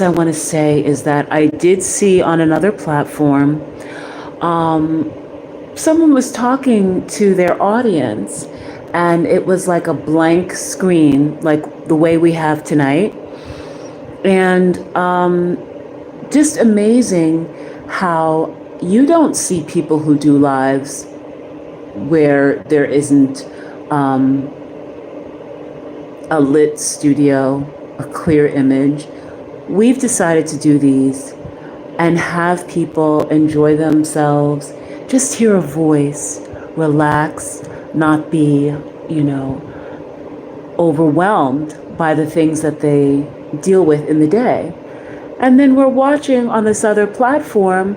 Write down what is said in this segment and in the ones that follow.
I want to say is that I did see on another platform, someone was talking to their audience, and it was like a blank screen, like the way we have tonight. And just amazing how you don't see people who do lives where there isn't a lit studio, a clear image. We've decided to do these and have people enjoy themselves, just hear a voice, relax, not be, overwhelmed by the things that they deal with in the day. And then we're watching on this other platform,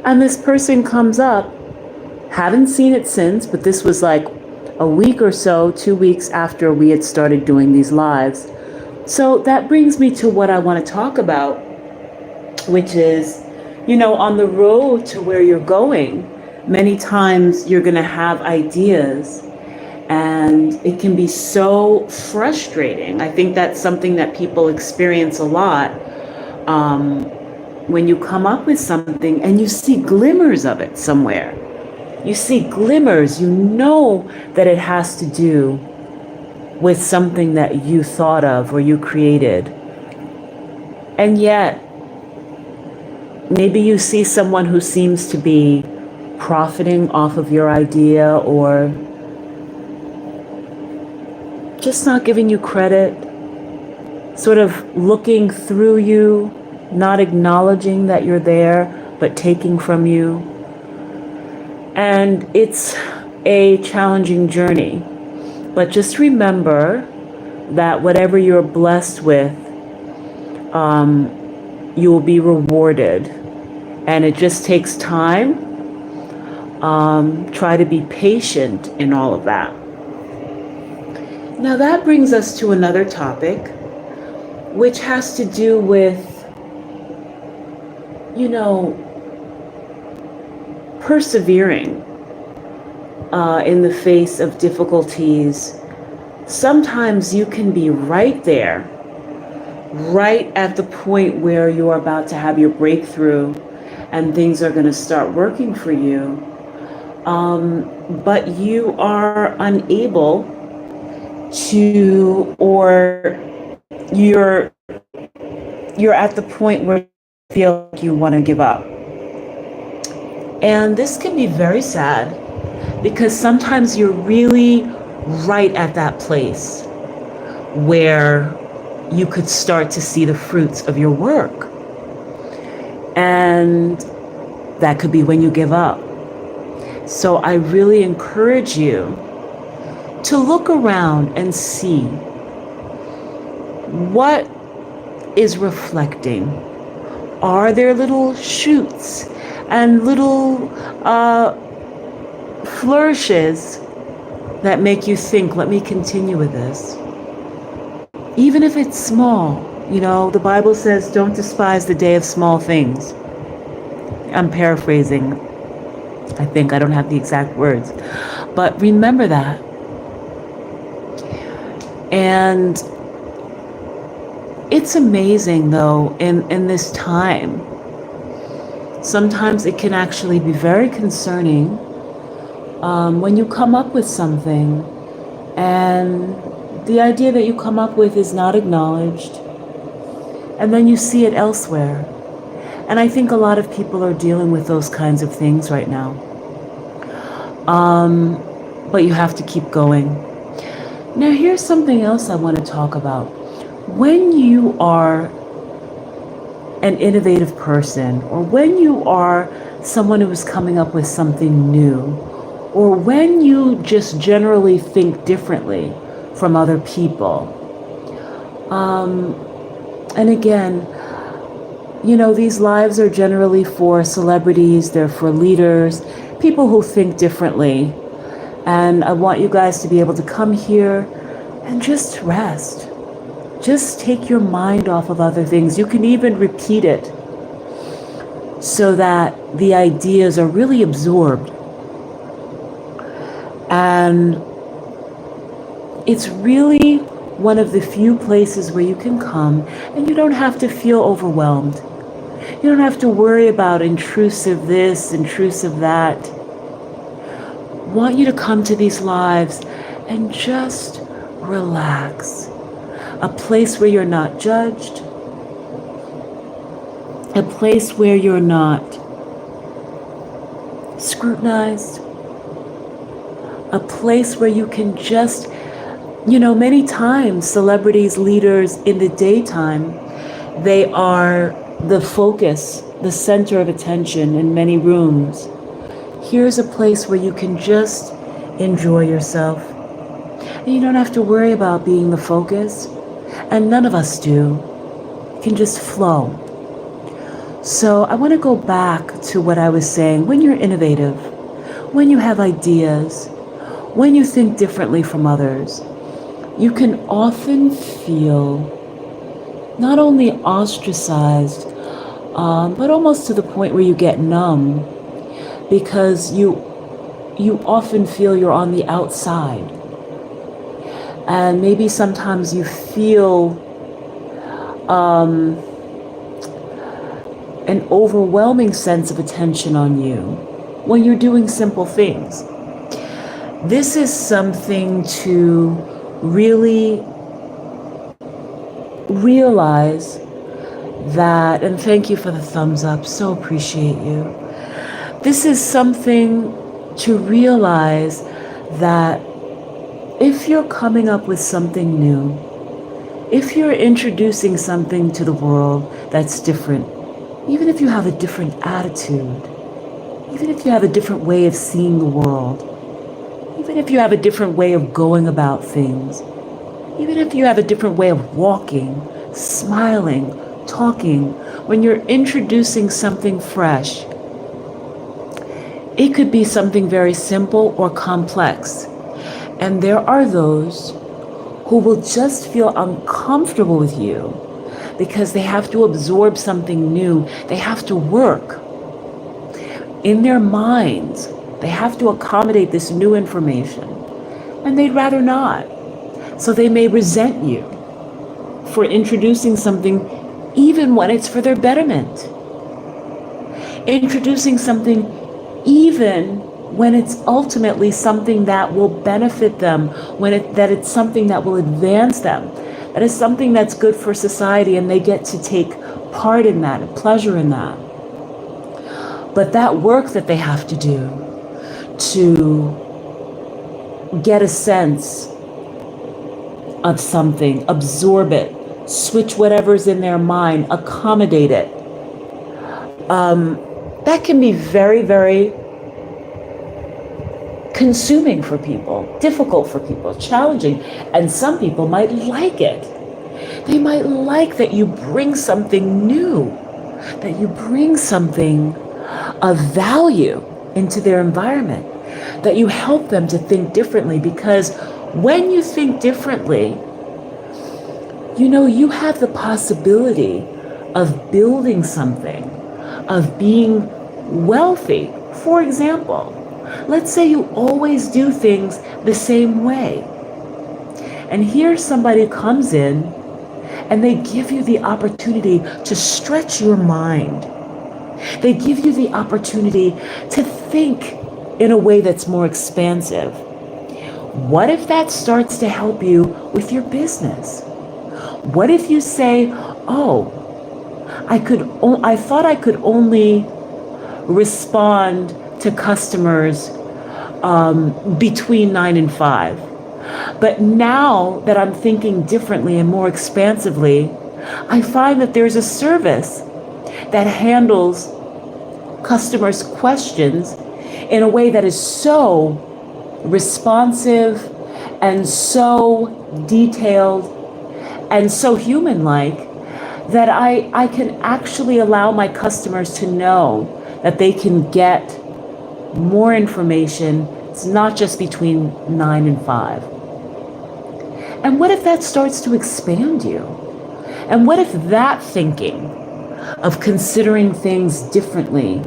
and this person comes up. Haven't seen it since, but this was like a week or so, 2 weeks after we had started doing these lives. So that brings me to what I want to talk about, which is, on the road to where you're going, many times you're going to have ideas, and it can be so frustrating. I think that's something that people experience a lot. When you come up with something and you see glimmers of it somewhere, you see glimmers, you know that it has to do with something that you thought of or you created. And yet, maybe you see someone who seems to be profiting off of your idea or just not giving you credit, sort of looking through you, not acknowledging that you're there, but taking from you. And it's a challenging journey. But just remember that whatever you're blessed with, you will be rewarded. And it just takes time. Try to be patient in all of that. Now that brings us to another topic, which has to do with, persevering in the face of difficulties. Sometimes you can be right there, right at the point where you're about to have your breakthrough and things are going to start working for you. But you are unable to, or you're at the point where you feel like you want to give up. And this can be very sad, because sometimes you're really right at that place where you could start to see the fruits of your work. And that could be when you give up. So I really encourage you to look around and see what is reflecting. Are there little shoots and little flourishes that make you think, let me continue with this? Even if it's small, the Bible says, don't despise the day of small things. I'm paraphrasing. I think I don't have the exact words. But remember that. And it's amazing, though, in this time. Sometimes it can actually be very concerning when you come up with something and the idea that you come up with is not acknowledged, and then you see it elsewhere. And I think a lot of people are dealing with those kinds of things right now. But you have to keep going. Now, here's something else I want to talk about. When you are an innovative person, or when you are someone who is coming up with something new, or when you just generally think differently from other people. And again, these lives are generally for celebrities, they're for leaders, people who think differently. And I want you guys to be able to come here and just rest. Just take your mind off of other things. You can even repeat it so that the ideas are really absorbed. And it's really one of the few places where you can come and you don't have to feel overwhelmed. You don't have to worry about intrusive this, intrusive that. I want you to come to these lives and just relax. A place where you're not judged. A place where you're not scrutinized. A place where you can just, many times celebrities, leaders in the daytime, they are the focus, the center of attention in many rooms. Here's a place where you can just enjoy yourself. And you don't have to worry about being the focus. And none of us do. You can just flow. So I want to go back to what I was saying. When you're innovative, when you have ideas, when you think differently from others, you can often feel not only ostracized, but almost to the point where you get numb, because you often feel you're on the outside. And maybe sometimes you feel an overwhelming sense of attention on you when you're doing simple things. This is something to really realize that, and thank you for the thumbs up, so appreciate you. This is something to realize that if you're coming up with something new, if you're introducing something to the world that's different, even if you have a different attitude, even if you have a different way of seeing the world, even if you have a different way of going about things, even if you have a different way of walking, smiling, talking, when you're introducing something fresh, it could be something very simple or complex. And there are those who will just feel uncomfortable with you because they have to absorb something new. They have to work in their minds. They have to accommodate this new information, and they'd rather not. So they may resent you for introducing something even when it's for their betterment. Introducing something even when it's ultimately something that will benefit them, that it's something that will advance them, that is something that's good for society, and they get to take part in that, and pleasure in that. But that work that they have to do to get a sense of something, absorb it, switch whatever's in their mind, accommodate it, that can be very, very consuming for people, difficult for people, challenging, and some people might like it. They might like that you bring something new, that you bring something of value into their environment, that you help them to think differently, because when you think differently, you have the possibility of building something, of being wealthy. For example, let's say you always do things the same way. And here somebody comes in and they give you the opportunity to stretch your mind. They give you the opportunity to think in a way that's more expansive. What if that starts to help you with your business? What if you say, oh, I thought I could only respond to customers between 9 and 5. But now that I'm thinking differently and more expansively, I find that there's a service that handles customers' questions in a way that is so responsive and so detailed and so human-like that I can actually allow my customers to know that they can get more information. It's not just between 9 and 5. And what if that starts to expand you? And what if that thinking of considering things differently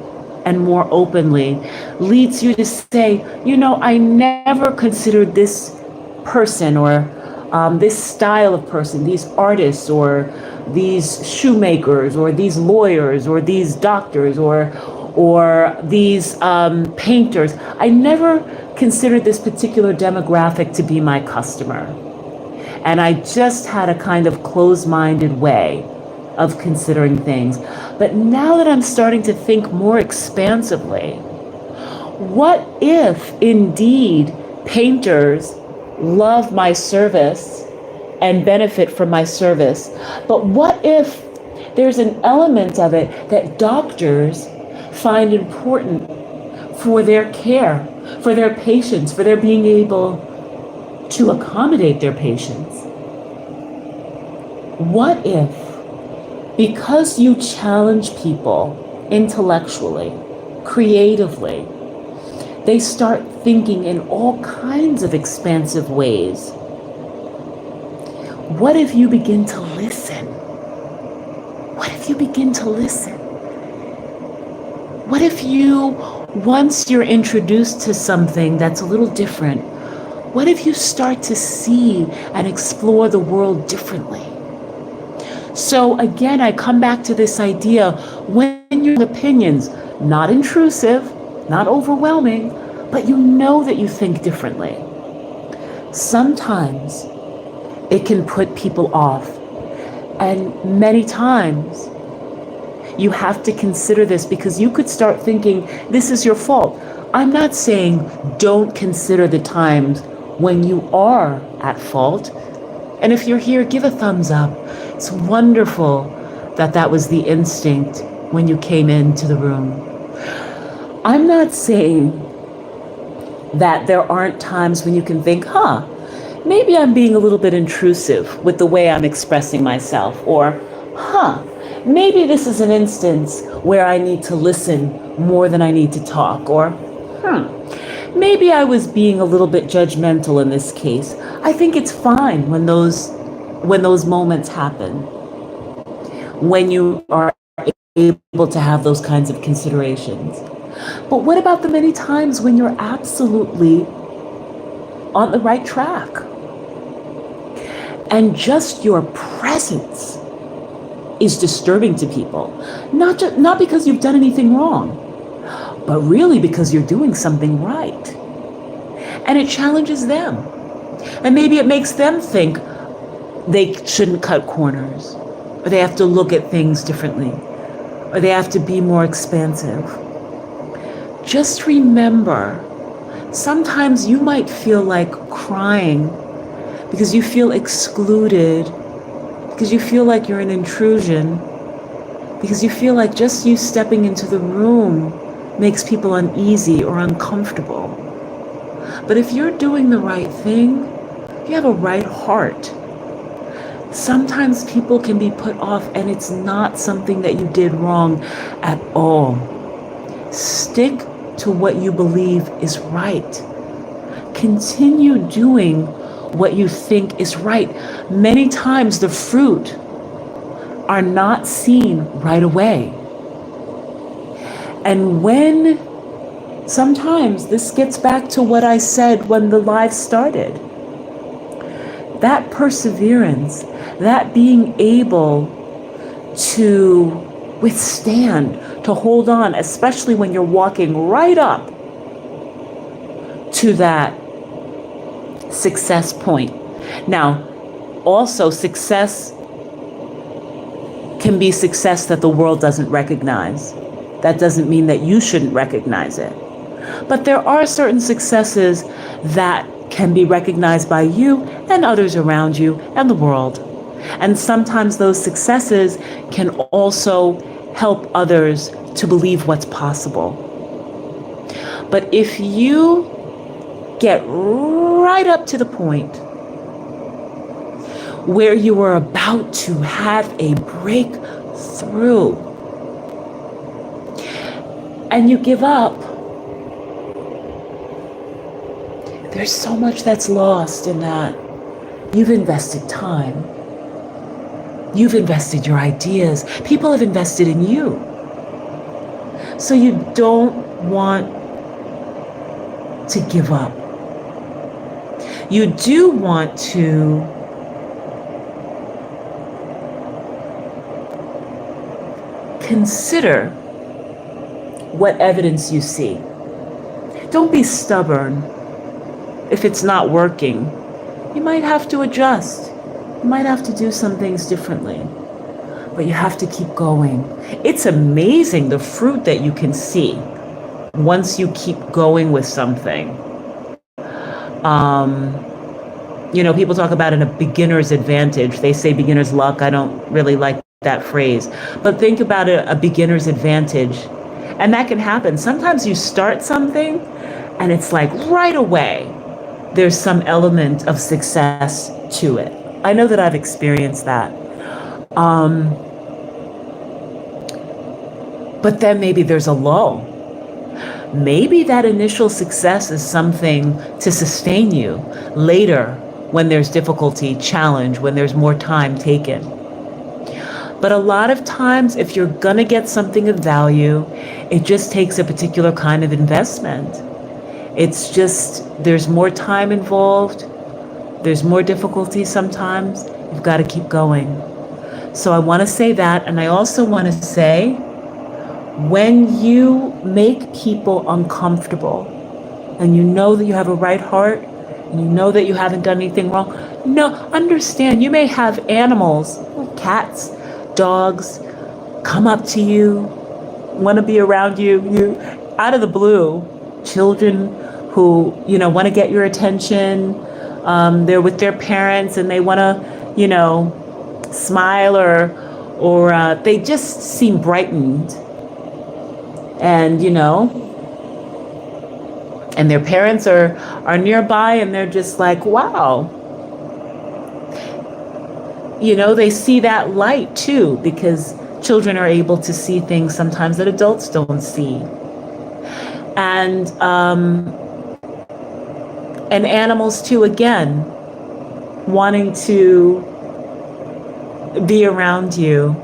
and more openly leads you to say, I never considered this person or this style of person, these artists or these shoemakers or these lawyers or these doctors or these painters. I never considered this particular demographic to be my customer. And I just had a kind of closed-minded way of considering things. But now that I'm starting to think more expansively, what if indeed painters love my service and benefit from my service? But what if there's an element of it that doctors find important for their care, for their patients, for their being able to accommodate their patients? What if, because you challenge people intellectually, creatively, they start thinking in all kinds of expansive ways? What if you begin to listen? What if you begin to listen? What if you, once you're introduced to something that's a little different, what if you start to see and explore the world differently? So again, I come back to this idea, when your opinions, not intrusive, not overwhelming, but you know that you think differently. Sometimes it can put people off. And many times you have to consider this, because you could start thinking this is your fault. I'm not saying don't consider the times when you are at fault. And if you're here, give a thumbs up. It's wonderful that that was the instinct when you came into the room. I'm not saying that there aren't times when you can think, maybe I'm being a little bit intrusive with the way I'm expressing myself, or, maybe this is an instance where I need to listen more than I need to talk, or, maybe I was being a little bit judgmental in this case. I think it's fine when those moments happen, when you are able to have those kinds of considerations. But what about the many times when you're absolutely on the right track, and just your presence is disturbing to people? Not because you've done anything wrong, but really because you're doing something right. And it challenges them. And maybe it makes them think they shouldn't cut corners, or they have to look at things differently, or they have to be more expansive. Just remember, sometimes you might feel like crying because you feel excluded, because you feel like you're an intrusion, because you feel like just you stepping into the room makes people uneasy or uncomfortable. But if you're doing the right thing, if you have a right heart, sometimes people can be put off, and it's not something that you did wrong at all. Stick to what you believe is right. Continue doing what you think is right. Many times the fruit are not seen right away. And when sometimes this gets back to what I said when the live started, that perseverance, that being able to withstand, to hold on, especially when you're walking right up to that success point. Now, also success can be success that the world doesn't recognize. That doesn't mean that you shouldn't recognize it. But there are certain successes that can be recognized by you and others around you and the world. And sometimes those successes can also help others to believe what's possible. But if you get right up to the point where you are about to have a breakthrough and you give up, there's so much that's lost in that. You've invested time. You've invested your ideas. People have invested in you. So you don't want to give up. You do want to consider what evidence you see. Don't be stubborn. If it's not working, you might have to adjust. You might have to do some things differently, but you have to keep going. It's amazing the fruit that you can see once you keep going with something. People talk about a beginner's advantage. They say beginner's luck. I don't really like that phrase, but think about a beginner's advantage. And that can happen. Sometimes you start something and it's like right away, there's some element of success to it. I know that I've experienced that. But then maybe there's a lull. Maybe that initial success is something to sustain you later when there's difficulty, challenge, when there's more time taken. But a lot of times, if you're gonna get something of value, it just takes a particular kind of investment. It's just, there's more time involved. There's more difficulty sometimes. You've got to keep going. So I want to say that. And I also want to say, when you make people uncomfortable and you know that you have a right heart and you know that you haven't done anything wrong, no, understand, you may have animals, cats, dogs, come up to you, want to be around you out of the blue, children who, want to get your attention. They're with their parents and they want to, smile or they just seem brightened. And, and their parents are nearby and they're just like, wow. They see that light too, because children are able to see things sometimes that adults don't see. And animals too, again, wanting to be around you.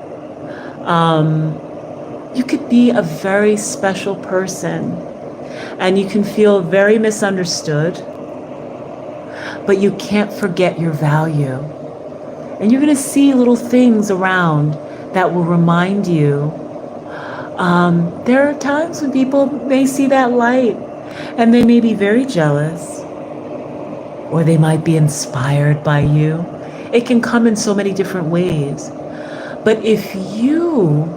You could be a very special person and you can feel very misunderstood, but you can't forget your value. And you're going to see little things around that will remind you. There are times when people may see that light and they may be very jealous, or they might be inspired by you. It can come in so many different ways. But if you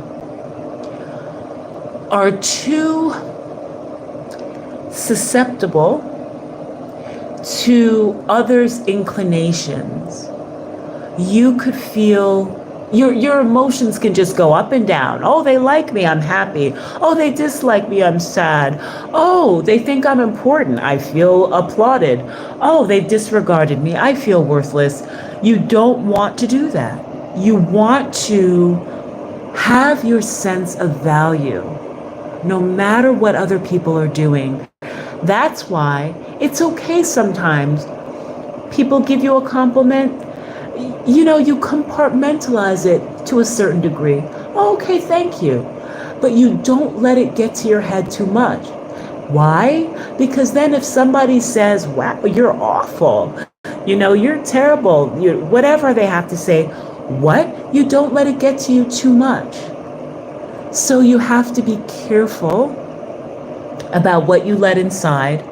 are too susceptible to others' inclinations, you could feel your emotions can just go up and down. Oh, they like me, I'm happy. Oh, they dislike me, I'm sad. Oh, they think I'm important, I feel applauded. Oh, they've disregarded me, I feel worthless. You don't want to do that. You want to have your sense of value, no matter what other people are doing. That's why it's okay sometimes. People give you a compliment, you compartmentalize it to a certain degree. Oh, okay, thank you. But you don't let it get to your head too much. Why? Because then if somebody says, wow, you're awful, you're terrible, whatever they have to say, what? You don't let it get to you too much. So you have to be careful about what you let inside,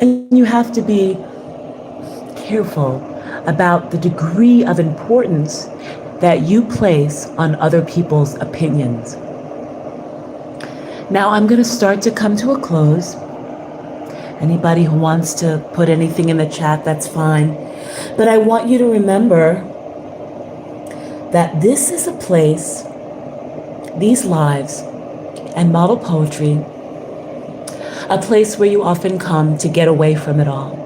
and you have to be careful about the degree of importance that you place on other people's opinions. Now I'm going to start to come to a close. Anybody who wants to put anything in the chat, that's fine. But I want you to remember that this is a place, these lives, and model poetry, a place where you often come to get away from it all,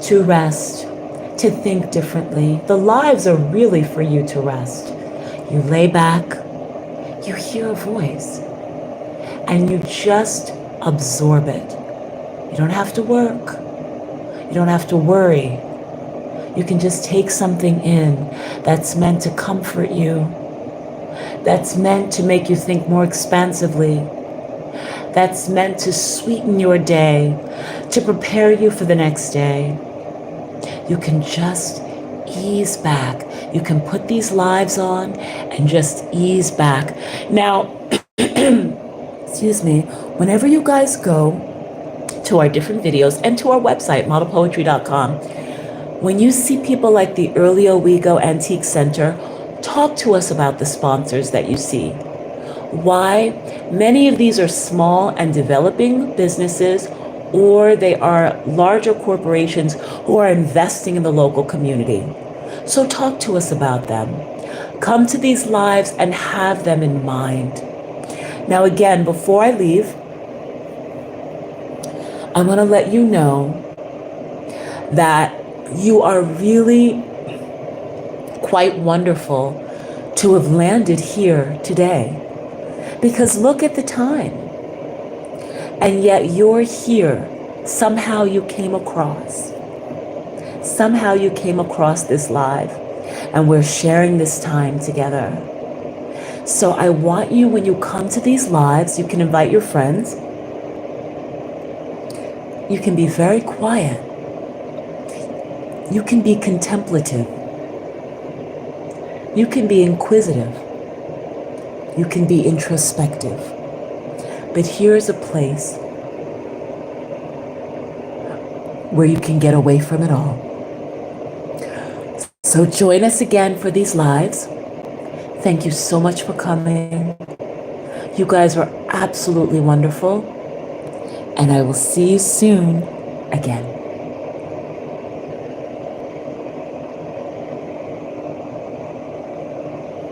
to rest, to think differently. The lives are really for you to rest. You lay back, you hear a voice, and you just absorb it. You don't have to work. You don't have to worry. You can just take something in that's meant to comfort you, that's meant to make you think more expansively, that's meant to sweeten your day, to prepare you for the next day. You can just ease back. You can put these lives on and just ease back. Now, excuse me, whenever you guys go to our different videos and to our website, modelpoetry.com, when you see people like the Early Owego Antique Center, talk to us about the sponsors that you see. Why? Many of these are small and developing businesses, or they are larger corporations who are investing in the local community. So talk to us about them. Come to these lives and have them in mind. Now again, before I leave, I want to let you know that you are really quite wonderful to have landed here today. Because look at the time. And yet you're here. Somehow you came across. Somehow you came across this live. And we're sharing this time together. So I want you, when you come to these lives, you can invite your friends. You can be very quiet. You can be contemplative. You can be inquisitive. You can be introspective. But here's a place where you can get away from it all. So join us again for these lives. Thank you so much for coming. You guys were absolutely wonderful. And I will see you soon again.